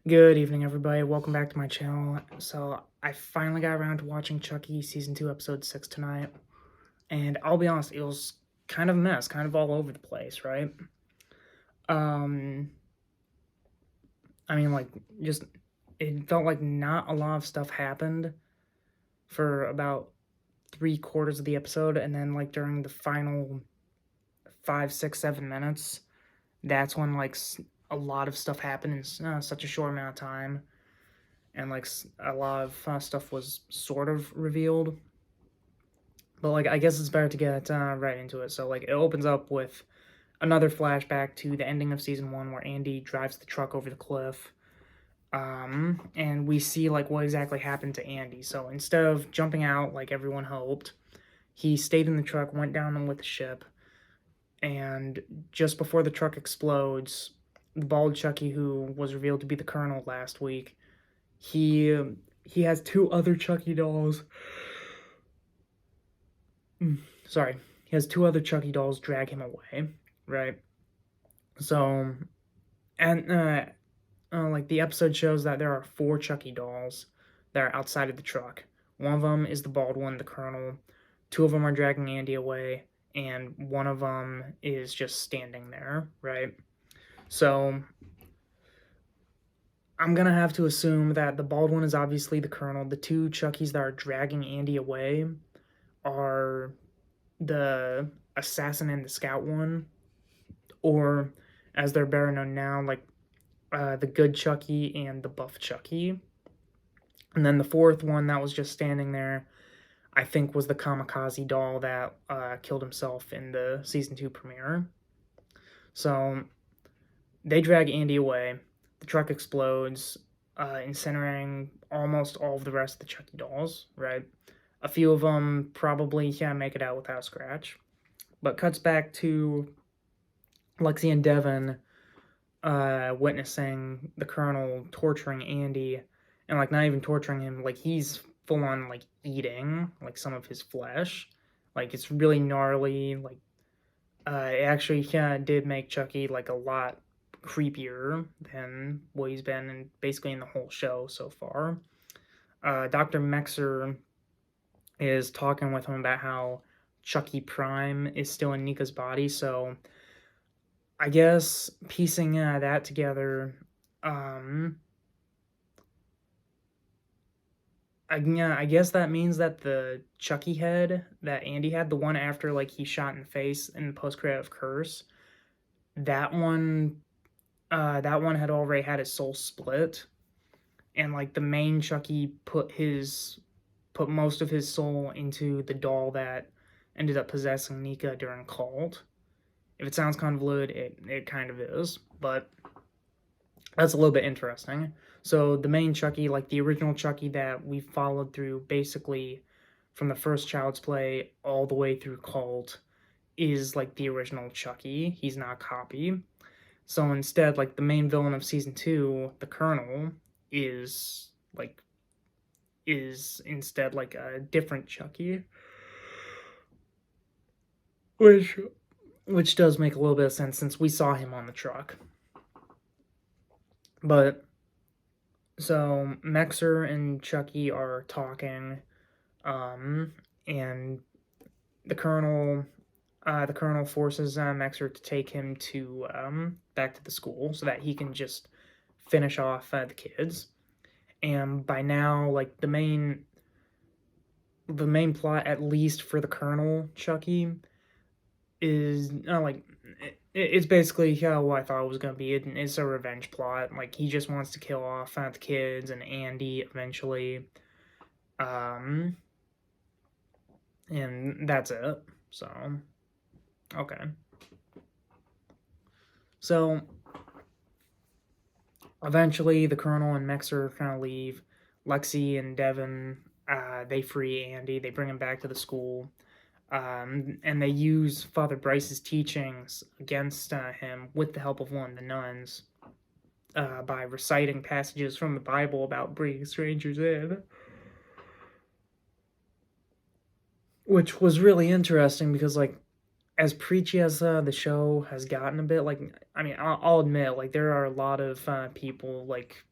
Good evening, everybody. Welcome back to my channel. So, I finally got around to watching Chucky Season 2, Episode 6 tonight. And I'll be honest, it was kind of a mess, kind of all over the place, right? Um, I mean, like, just, it felt like not a lot of stuff happened for about 3/4 of the episode. And then, like, during the final 5, 6, 7 minutes, that's when, like, a lot of stuff happened in such a short amount of time. And like a lot of stuff was sort of revealed, but like I guess it's better to get right into it. So like it opens up with another flashback to the ending of season 1 where Andy drives the truck over the cliff, and we see like what exactly happened to Andy. So instead of jumping out like everyone hoped, he stayed in the truck, went down with the ship, and just before the truck explodes, the bald Chucky, who was revealed to be the Colonel last week, he he has two other Chucky dolls. Sorry, he has two other Chucky dolls drag him away, right? So, and like the episode shows that there are four Chucky dolls that are outside of the truck. One of them is the bald one, the Colonel. Two of them are dragging Andy away, and one of them is just standing there, right? So I'm gonna have to assume that the bald one is obviously the Colonel. The two Chuckies that are dragging Andy away are the assassin and the scout one, or as they're better known now, like the good Chucky and the buff Chucky. And then the fourth one that was just standing there, I think, was the kamikaze doll that killed himself in the season 2 premiere. So they drag Andy away. The truck explodes, incinerating almost all of the rest of the Chucky dolls, right? A few of them probably can't make it out without a scratch. But cuts back to Lexi and Devin witnessing the Colonel torturing Andy, and like not even torturing him, like he's full on like eating like some of his flesh. Like it's really gnarly. Like it actually did make Chucky like a lot creepier than what he's been in basically in the whole show so far. Dr. Mexer is talking with him about how Chucky Prime is still in Nika's body, so I guess piecing that together, I guess that means that the Chucky head that Andy had, the one after like he shot in the face in the post-credit curse, that one, that one had already had his soul split, and like the main Chucky put most of his soul into the doll that ended up possessing Nika during Cult. If it sounds convoluted, it kind of is, but that's a little bit interesting. So the main Chucky, like the original Chucky that we followed through basically from the first Child's Play all the way through Cult, is like the original Chucky. He's not a copy. So instead, like the main villain of season 2, the Colonel, is instead like a different Chucky, which does make a little bit of sense since we saw him on the truck. But so Mexer and Chucky are talking, and the Colonel forces Mexer to take him to back to the school so that he can just finish off the kids. And by now, like the main plot, at least for the Colonel Chucky, is it's basically what I thought it was gonna be. It's a revenge plot. Like he just wants to kill off the kids and Andy eventually, and that's it. So okay, so eventually the Colonel and Mexer kind of leave. Lexi and Devin, they free Andy. They bring him back to the school. And they use Father Bryce's teachings against him with the help of one of the nuns, by reciting passages from the Bible about bringing strangers in, which was really interesting because, like, as preachy as the show has gotten a bit, like, I mean, I'll admit, like, there are a lot of people, like,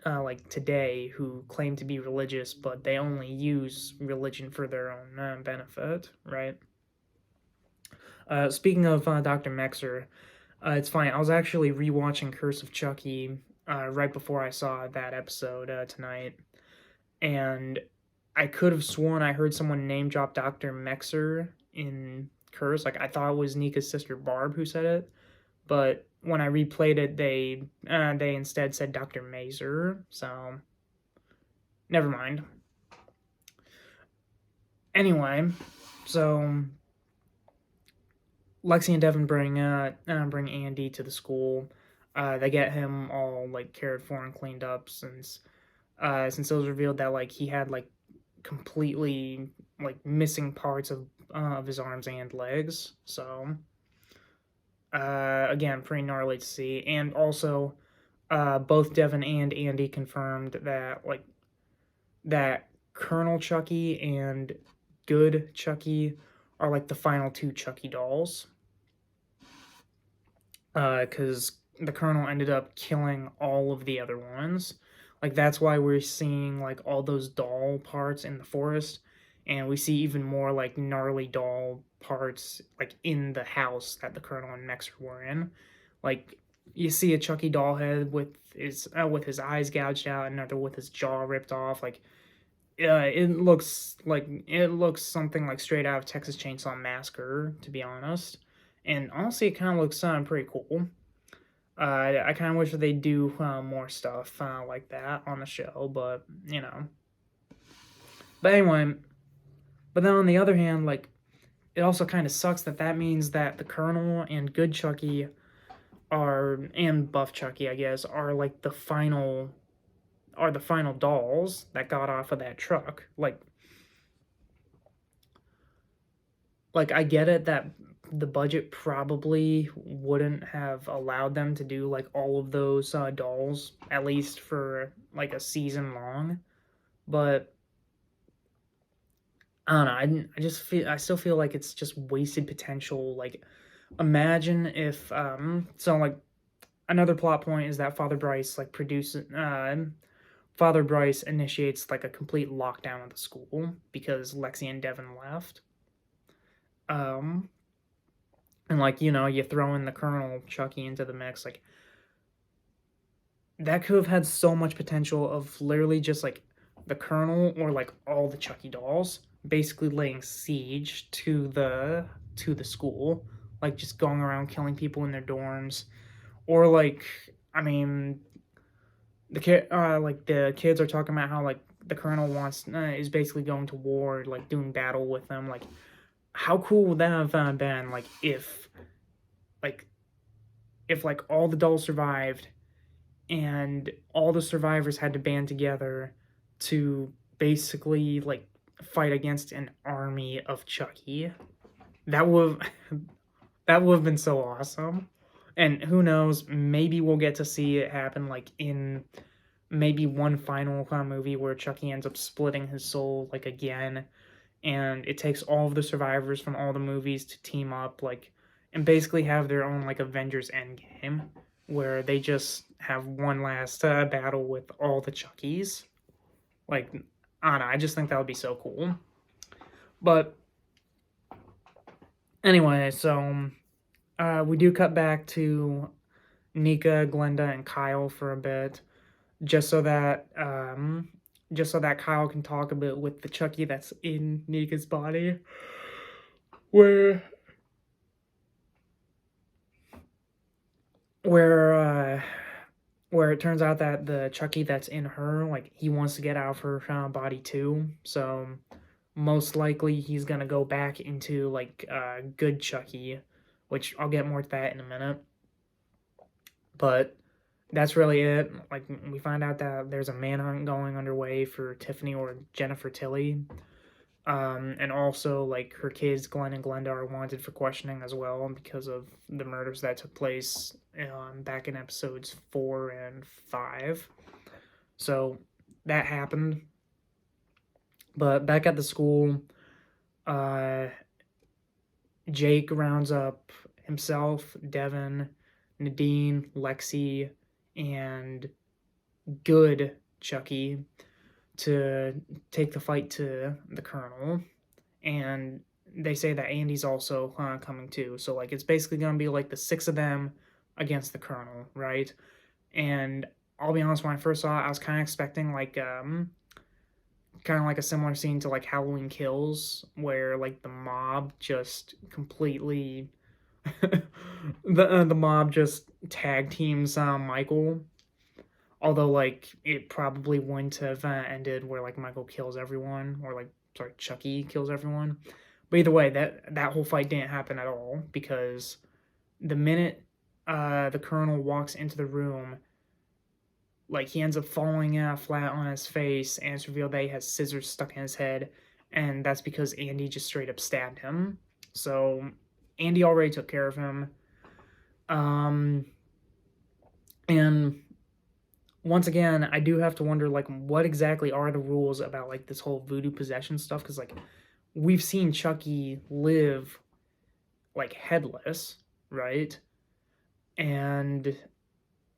like today who claim to be religious, but they only use religion for their own benefit, right? Speaking of Dr. Mexer, it's funny. I was actually rewatching Curse of Chucky right before I saw that episode tonight, and I could have sworn I heard someone name drop Dr. Mexer in Curse. Like I thought it was Nika's sister Barb who said it, but when I replayed it, they instead said Dr. Mazer. So never mind. Anyway, so Lexi and Devin bring Andy to the school. They get him all like cared for and cleaned up since it was revealed that like he had like completely like missing parts of his arms and legs. So again, pretty gnarly to see. And also, both Devin and Andy confirmed that Colonel Chucky and Good Chucky are like the final two Chucky dolls. Because the Colonel ended up killing all of the other ones. Like that's why we're seeing like all those doll parts in the forest, and we see even more like gnarly doll parts like in the house that the Colonel and Mexer were in. Like you see a Chucky doll head with his eyes gouged out, another with his jaw ripped off. Like it looks something like straight out of Texas Chainsaw Massacre, to be honest. And honestly, it kind of looks pretty cool. I kind of wish that they do more stuff like that on the show, but you know. But anyway, but then on the other hand, like it also kind of sucks that means that the Colonel and Good Chucky and Buff Chucky, I guess, are like the final dolls that got off of that truck. Like I get it that the budget probably wouldn't have allowed them to do like all of those dolls, at least for like a season long, but I don't know. I still feel like it's just wasted potential. Like imagine if so like another plot point is that Father Bryce initiates like a complete lockdown of the school because Lexi and Devin left. And like, you know, you throw in the Colonel Chucky into the mix, like that could have had so much potential of literally just like the Colonel or like all the Chucky dolls basically laying siege to the school, like just going around killing people in their dorms, or like I mean, the kids are talking about how like the Colonel is basically going to war, like doing battle with them, like. How cool would that have been, like, like, if, like, all the dolls survived and all the survivors had to band together to basically, like, fight against an army of Chucky? That would have been so awesome. And who knows, maybe we'll get to see it happen, like, in maybe one final kind of movie where Chucky ends up splitting his soul, like, again, and it takes all of the survivors from all the movies to team up, like, and basically have their own, like, Avengers Endgame, where they just have one last battle with all the Chuckies. Like, I don't know, I just think that would be so cool. But, anyway, so, we do cut back to Nika, Glenda, and Kyle for a bit, just so that Kyle can talk a bit with the Chucky that's in Nika's body, where it turns out that the Chucky that's in her, like, he wants to get out of her body too, so most likely he's gonna go back into, like, Good Chucky, which I'll get more to that in a minute, but that's really it. Like, we find out that there's a manhunt going underway for Tiffany or Jennifer Tilly. And also, like, her kids, Glenn and Glenda, are wanted for questioning as well because of the murders that took place back in episodes 4 and 5. So, that happened. But back at the school, Jake rounds up himself, Devin, Nadine, Lexi, and good Chucky to take the fight to the Colonel, and they say that Andy's also coming too. So like it's basically gonna be like the six of them against the Colonel, right? And I'll be honest, when I first saw it, I was kind of expecting like kind of like a similar scene to like Halloween Kills, where like the mob just completely the mob just tag teams Michael. Although like it probably wouldn't have ended where like Michael kills everyone, or like sorry Chucky kills everyone. But either way, that whole fight didn't happen at all, because the minute the Colonel walks into the room, like he ends up falling flat on his face, and it's revealed that he has scissors stuck in his head, and that's because Andy just straight up stabbed him. So Andy already took care of him. And once again, I do have to wonder, like, what exactly are the rules about like this whole voodoo possession stuff? Because like we've seen Chucky live like headless, right? And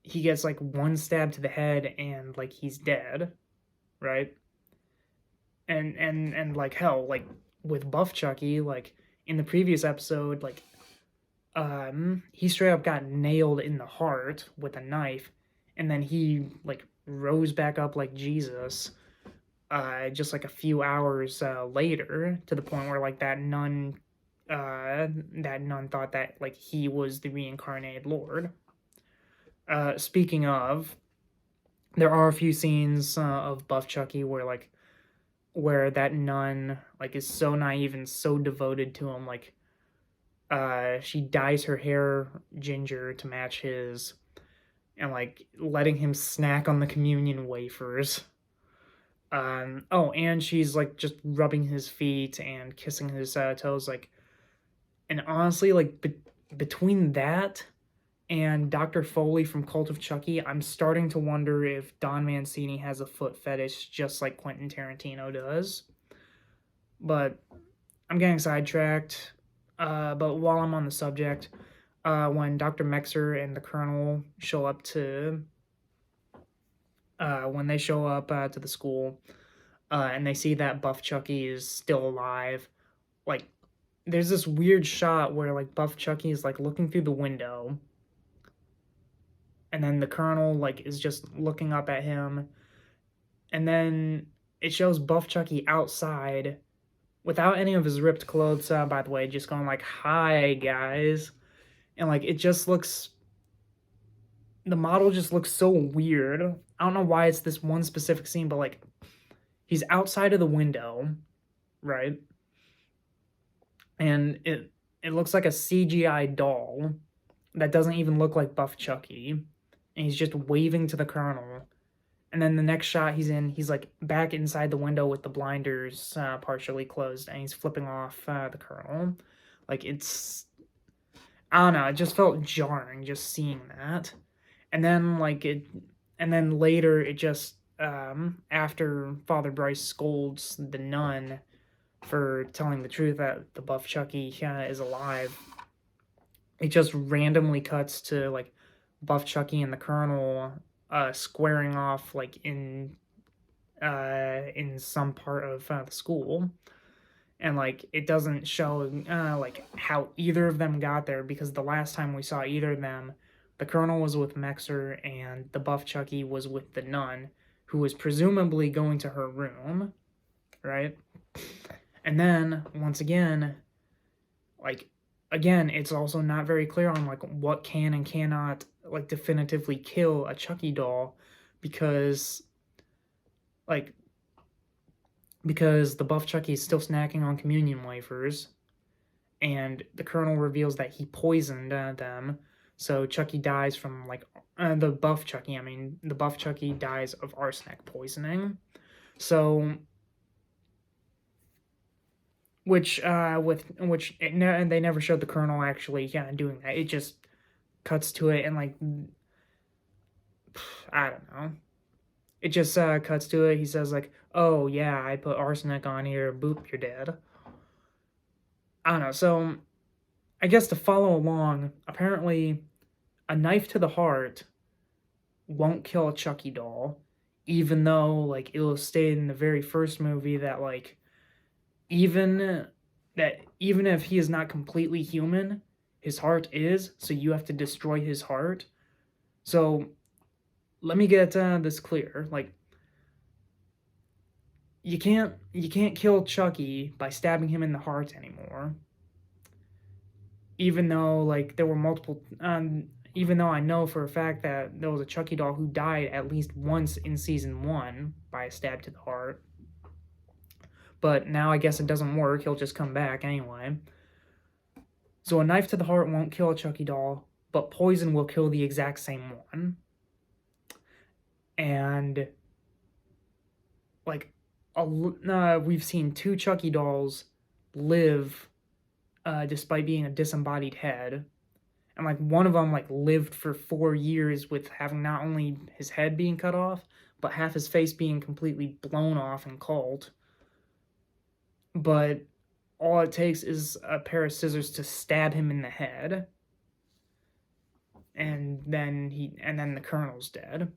he gets like one stab to the head and like he's dead, right? And like hell, like with Buff Chucky, like in the previous episode, like he straight up got nailed in the heart with a knife, and then he like rose back up like Jesus just like a few hours later, to the point where like that nun thought that like he was the reincarnated Lord. Speaking of, there are a few scenes of Buff Chucky where that nun like is so naive and so devoted to him, like she dyes her hair ginger to match his, and like letting him snack on the communion wafers. Oh, and she's like just rubbing his feet and kissing his toes, like, and honestly, like between that and Dr. Foley from Cult of Chucky, I'm starting to wonder if Don Mancini has a foot fetish just like Quentin Tarantino does. But I'm getting sidetracked. But while I'm on the subject, when Dr. Mexer and the Colonel show up to to the school, and they see that Buff Chucky is still alive, like there's this weird shot where like Buff Chucky is like looking through the window, and then the Colonel like is just looking up at him, and then it shows Buff Chucky outside without any of his ripped clothes, by the way, just going like, "Hi guys," and like it just looks, the model just looks so weird. I don't know why it's this one specific scene, but like he's outside of the window, right? And it looks like a CGI doll that doesn't even look like Buff Chucky, and he's just waving to the Colonel. And then the next shot he's like back inside the window with the blinders partially closed, and he's flipping off the Colonel. Like it's, I don't know, it just felt jarring just seeing that. And then later it just after Father Bryce scolds the nun for telling the truth that the Buff Chucky is alive, it just randomly cuts to like Buff Chucky and the Colonel squaring off like in some part of the school, and like it doesn't show like how either of them got there, because the last time we saw either of them, the Colonel was with Mexer and the Buff Chucky was with the nun, who was presumably going to her room, right? And then once again, like again, it's also not very clear on like what can and cannot like definitively kill a Chucky doll, because the Buff Chucky is still snacking on communion wafers, and the Colonel reveals that he poisoned them. So Chucky dies from like the Buff Chucky dies of arsenic poisoning. So and they never showed the Colonel actually doing that. It just cuts to it, and like I don't know. It just cuts to it. He says like, "Oh yeah, I put arsenic on here. Boop, you're dead." I don't know. So I guess to follow along, apparently a knife to the heart won't kill a Chucky doll, even though, like, it was stated in the very first movie that, like, even even if he is not completely human, his heart is, so you have to destroy his heart. So let me get this clear. Like, you can't kill Chucky by stabbing him in the heart anymore. Even though, like, there were multiple even though I know for a fact that there was a Chucky doll who died at least once in season 1 by a stab to the heart. But now I guess it doesn't work. He'll just come back anyway. So a knife to the heart won't kill a Chucky doll, but poison will kill the exact same one. And, like, we've seen 2 Chucky dolls live despite being a disembodied head. And, like, one of them, like, lived for 4 years with having not only his head being cut off, but half his face being completely blown off and cold. But all it takes is a pair of scissors to stab him in the head. And then the Colonel's dead.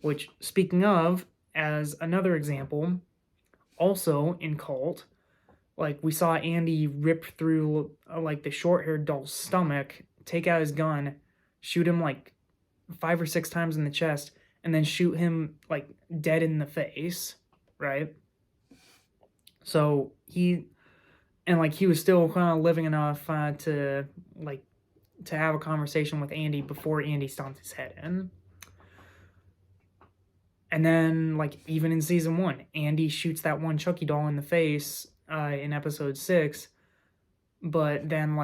Which, speaking of, as another example, also in Cult, like, we saw Andy rip through, like, the short-haired doll's stomach, take out his gun, shoot him, like, 5 or 6 times in the chest, and then shoot him, like, dead in the face, right? So, he was still kind of living enough to have a conversation with Andy before Andy stomped his head in. And then, like, even in season 1, Andy shoots that one Chucky doll in the face in episode 6, but then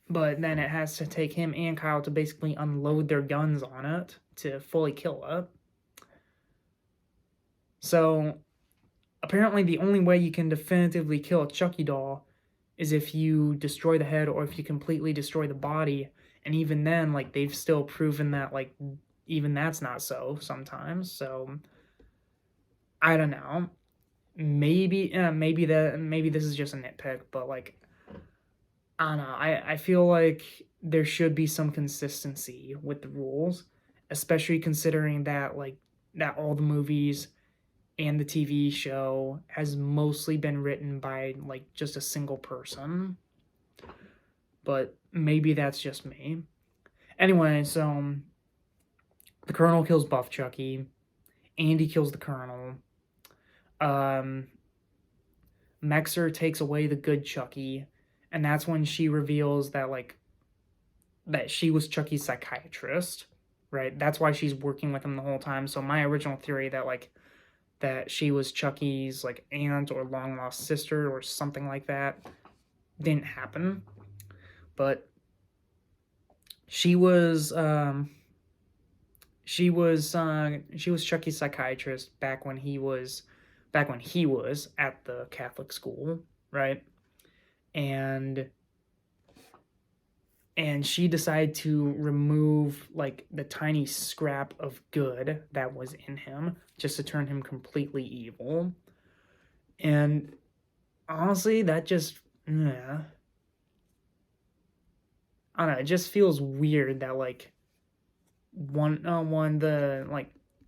it has to take him and Kyle to basically unload their guns on it to fully kill it. So, apparently the only way you can definitively kill a Chucky doll is if you destroy the head or if you completely destroy the body. And even then, like, they've still proven that, like, even that's not so sometimes. So, I don't know. Maybe this is just a nitpick, but, like, I don't know. I feel like there should be some consistency with the rules, especially considering that, like, that all the movies and the TV show has mostly been written by, like, just a single person. But maybe that's just me. Anyway, so the Colonel kills Buff Chucky. Andy kills the Colonel. Mexer takes away the good Chucky, and that's when she reveals that, like, that she was Chucky's psychiatrist, right? That's why she's working with him the whole time. So my original theory that, like, that she was Chucky's, like, aunt or long-lost sister or something like that didn't happen. But she was Chucky's psychiatrist back when he was at the Catholic school, right? And she decided to remove, like, the tiny scrap of good that was in him just to turn him completely evil. And honestly, that just, I don't know, it just feels weird that, like,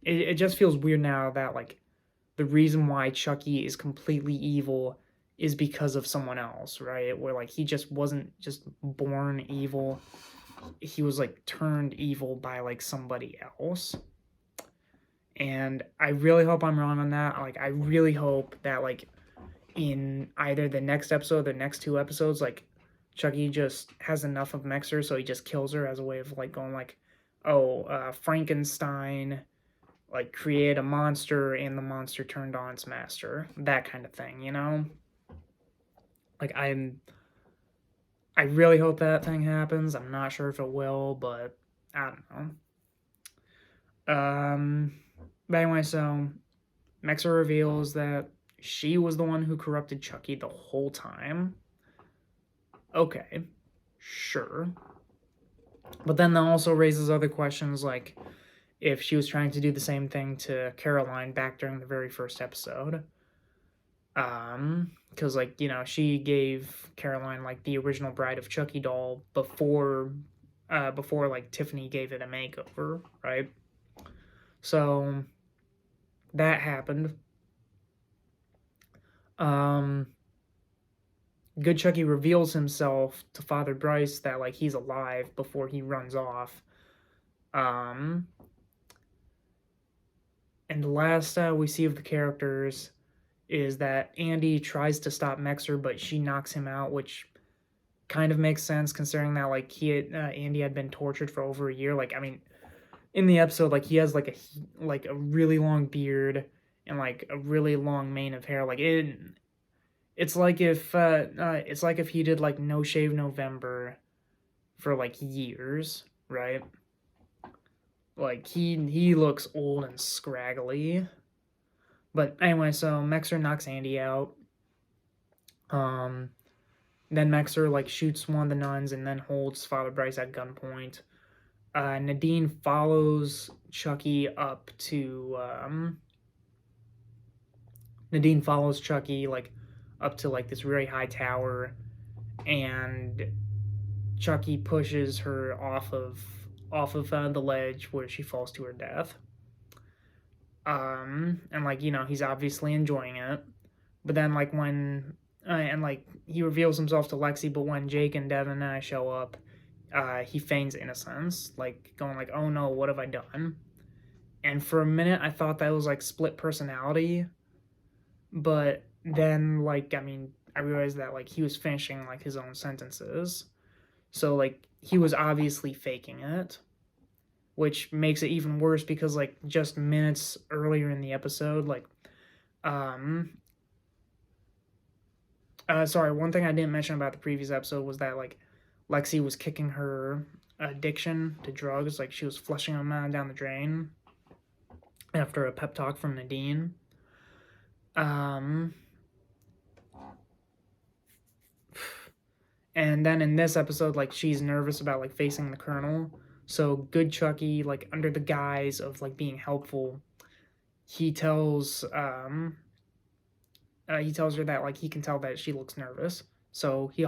it just feels weird now that, like, the reason why Chucky is completely evil is because of someone else, right? Where, like, he just wasn't just born evil. He was, like, turned evil by, like, somebody else. And I really hope I'm wrong on that. Like, I really hope that, like, in either the next episode or the next 2 episodes, like, Chucky just has enough of Mexer, so he just kills her as a way of, like, going, like, Frankenstein, like, create a monster and the monster turned on its master. That kind of thing, you know? Like, I really hope that thing happens. I'm not sure if it will, but I don't know. But anyway, so Mexer reveals that she was the one who corrupted Chucky the whole time. Okay, sure. But then that also raises other questions, like if she was trying to do the same thing to Caroline back during the very first episode. Because, like, you know, she gave Caroline, like, the original Bride of Chucky doll before before like Tiffany gave it a makeover, right? So that happened. Good Chucky reveals himself to Father Bryce that like he's alive before he runs off. And the last we see of the characters is that Andy tries to stop Mexer, but she knocks him out, which kind of makes sense considering that like Andy had been tortured for over a year. Like, I mean, in the episode, like he has like a really long beard and like a really long mane of hair. Like it's like if he did like No Shave November for like years, right? Like he looks old and scraggly. But anyway, so Mexer knocks Andy out. Then Mexer like shoots one of the nuns and then holds Father Bryce at gunpoint. Nadine follows Chucky up to like this very high tower, and Chucky pushes her off of the ledge where she falls to her death. And like, you know, he's obviously enjoying it. But then like when and like he reveals himself to Lexi, but when Jake and Devin show up, he feigns innocence, like going like, "Oh no, what have I done?" And for a minute, I thought that was like split personality, but then like I realized that like he was finishing like his own sentences, so like he was obviously faking it, which makes it even worse because like just minutes earlier in the episode, like sorry, one thing I didn't mention about the previous episode was that like Lexi was kicking her addiction to drugs, like she was flushing them down the drain after a pep talk from Nadine. And then in this episode, like she's nervous about like facing the Colonel. So good Chucky, like under the guise of like being helpful, he tells her that like he can tell that she looks nervous. So he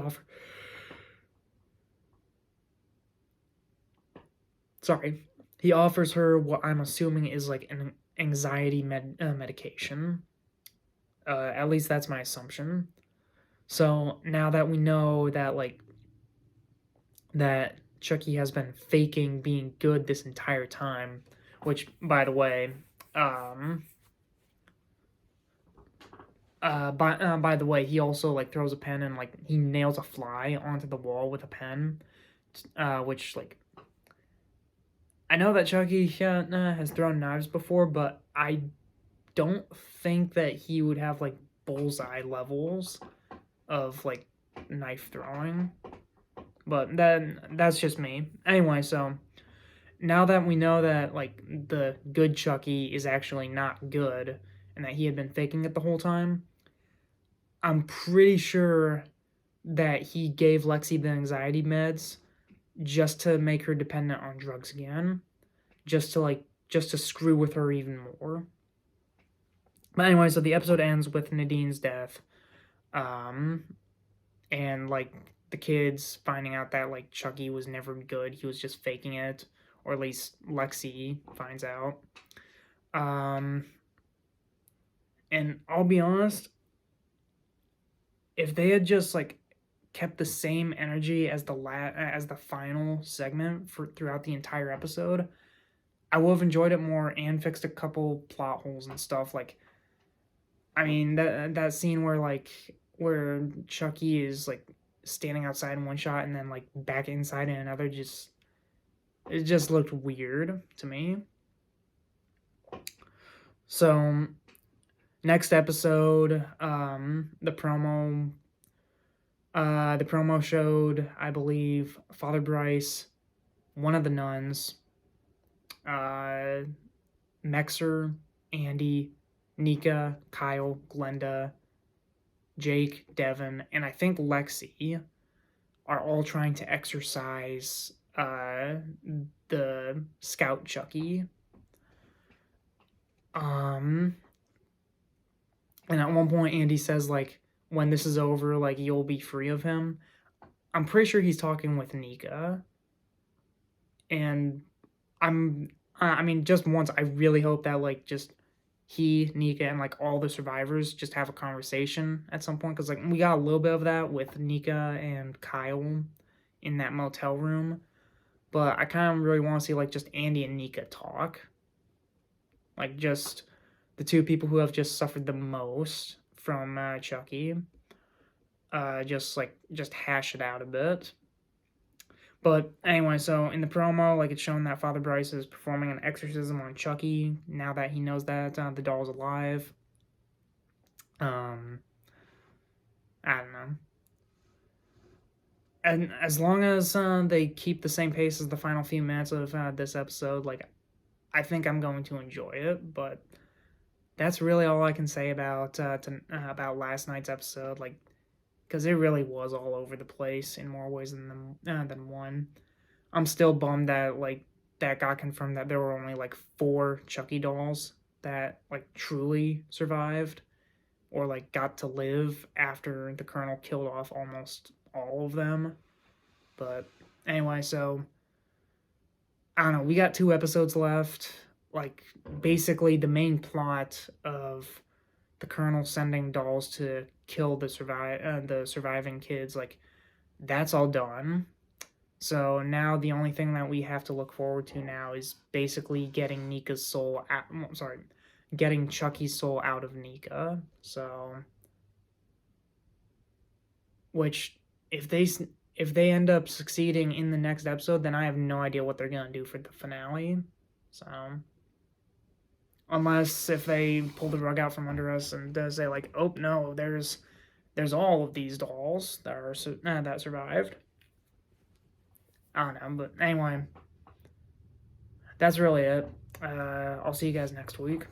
offers her what I'm assuming is like an anxiety medication. At least that's my assumption. So now that we know that like that Chucky has been faking being good this entire time, which by the way, by the way, he also like throws a pen and like he nails a fly onto the wall with a pen, which like I know that Chucky has thrown knives before, but I don't think that he would have like bullseye levels of like knife throwing. But then that's just me. Anyway, so now that we know that like the good Chucky is actually not good and that he had been faking it the whole time, I'm pretty sure that he gave Lexi the anxiety meds just to make her dependent on drugs again, just to screw with her even more. But anyway, so the episode ends with Nadine's death, and like the kids finding out that like Chucky was never good, he was just faking it, or at least Lexi finds out. And I'll be honest, if they had just like kept the same energy as the final segment throughout the entire episode, I would have enjoyed it more and fixed a couple plot holes and stuff. Like, I mean that scene where Chucky is like standing outside in one shot and then like back inside in another, it just looked weird to me. So next episode, the promo showed, I believe, Father Bryce, one of the nuns, Mexer, Andy, Nika, Kyle, Glenda, Jake, Devin, and I think Lexi are all trying to exorcise the Scout Chucky. And at one point Andy says like, when this is over, like you'll be free of him. I'm pretty sure he's talking with Nika. and I mean, just once, I really hope that, like, just he, Nika, and, like, all the survivors just have a conversation at some point, because, like, we got a little bit of that with Nika and Kyle in that motel room, but I kind of really want to see, like, just Andy and Nika talk. Like, just the two people who have just suffered the most from Chucky. Just hash it out a bit. But anyway, so in the promo, like, it's shown that Father Bryce is performing an exorcism on Chucky now that he knows that the doll's alive. I don't know. And as long as they keep the same pace as the final few minutes of this episode, like, I think I'm going to enjoy it. But that's really all I can say about last night's episode. Like, because it really was all over the place in more ways than one. I'm still bummed that, like, that got confirmed that there were only like 4 Chucky dolls that, like, truly survived or, like, got to live after the Colonel killed off almost all of them. But anyway, so I don't know. We got 2 episodes left. Like, basically the main plot of the Colonel sending dolls to kill the surviving kids, like, that's all done. So now the only thing that we have to look forward to now is basically getting Nika's soul out. Getting Chucky's soul out of Nika. So, which if they end up succeeding in the next episode, then I have no idea what they're gonna do for the finale. So, unless if they pull the rug out from under us and say, like, oh no, there's all of these dolls that are that survived. I don't know, but anyway, that's really it. I'll see you guys next week.